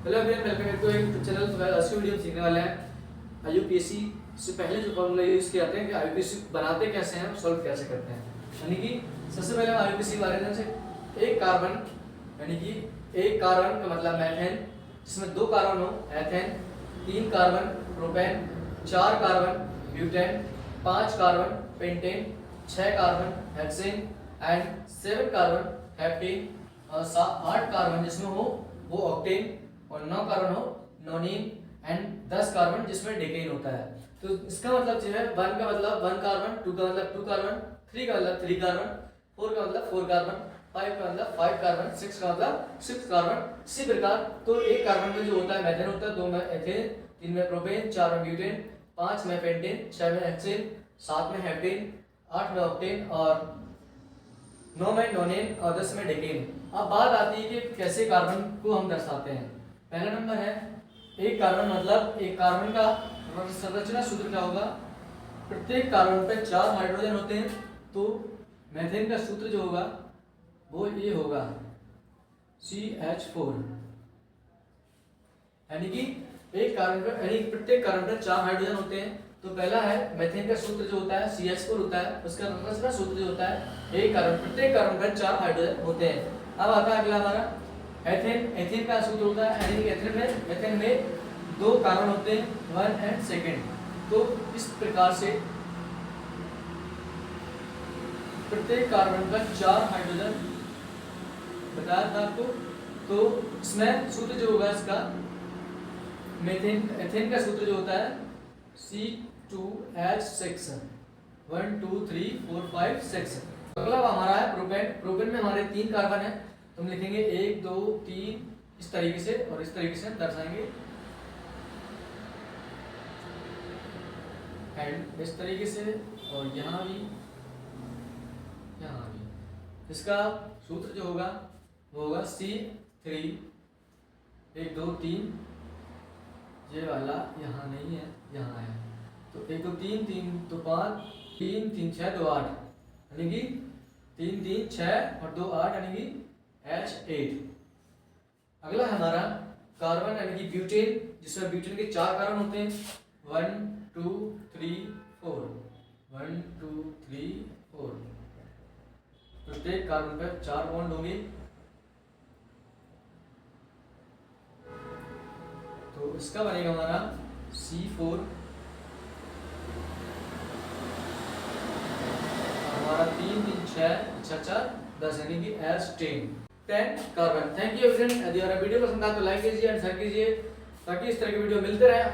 Hello everyone, welcome back to एक चैनल। तो आज की वीडियो में सीखने वाले हैं आईयूपीएसी से पहले जो फॉर्मूला यूज किए जाते हैं कि आईयूपीएसी बनाते कैसे हैं, सॉल्व कैसे करते हैं। यानी कि सबसे पहले हम आईयूपीएसी के बारे में से एक कार्बन, यानी कि एक कार्बन का मतलब मैथेन, जिसमें 2 कार्बन हो ethane, 3 carbon propane, 4 carbon butane, 5 carbon pentane, 6 carbon hexane and 7 carbon heptane और 8 कार्बन जिसमें हो वो ऑक्टेन और 9 कार्बन हो नोनिन एंड 10 कार्बन जिसमें डेकेन होता है। तो इसका मतलब जो है 1 का मतलब 1 कार्बन, 2 का मतलब 2 कार्बन, 3 का मतलब 3 कार्बन, 4 का मतलब 4 कार्बन, 5 का मतलब 5 कार्बन, 6 का मतलब 6 कार्बन। इसी प्रकार तो एक कार्बन में जो होता है मैथेन होता है, 2 में एथेन, 3 में प्रोपेन, 4 में ब्यूटेन, 5 में पेंटेन, 6 में हेक्सेन, 7 में हेप्टेन, 8 में ऑक्टेन और 9 में नोनेन और 10 में डेकेन। अब बात आती है कि कैसे कार्बन को हम दर्शाते हैं। पहला नंबर है एक कार्बन, मतलब एक कार्बन का संरचना सूत्र क्या होगा। प्रत्येक कार्बन पे 4 हाइड्रोजन होते हैं, तो मेथेन का सूत्र जो होगा वो ये होगा CH4। यानी कि एक कार्बन पर, यानी प्रत्येक कार्बन पर 4 हाइड्रोजन होते हैं। तो पहला है मेथेन का सूत्र जो होता है CH4 होता है, उसका संरचना सूत्र जो होता है एक कार्बन, प्रत्येक कार्बन पर 4 हाइड्रोजन होते हैं। अब आता है अगला हमारा एथेन। एथेन का सूत्र होता है, यानी कि एथेन में 2 कार्बन होते हैं, 1 एंड 2। तो इस प्रकार से प्रत्येक कार्बन पर 4 हाइड्रोजन बताया था आपको। तो इसमें सूत्र जो होगा इसका मेथेन, एथेन का सूत्र जो होता है C2H6, 1 2 3 4 5 6। अगला हमारा है प्रोपेन। प्रोपेन में हमारे 3 कार्बन है, तो हम लिखेंगे 1 2 3 इस तरीके से और इस तरीके से दर्शाएंगे एंड इस तरीके से और यहाँ भी यहाँ भी। इसका सूत्र जो होगा वो होगा C3, 1 2 3, ये वाला यहाँ नहीं है, यहाँ है। तो 1 2 3 3 तो 5, 3 3 6 2 8, यानी कि 3 3 6 और 2 8, यानी कि H8। अगला हमारा कार्बन, यानी कि ब्यूटेन, जिसमें ब्यूटेन के 4 कार्बन होते हैं, 1 2 3 4, 1 2 3 4। प्रत्येक कार्बन पर 4 बॉन्ड होंगे। तो इसका बनेगा हमारा C4, हमारा 3 3 6 6 4 10, यानी कि H10 carbon. Thank you friend. यदि हमारा वीडियो पसंद आए तो लाइक कीजिए एंड शेयर कीजिए, ताकि इस तरह के वीडियो मिलते रहे।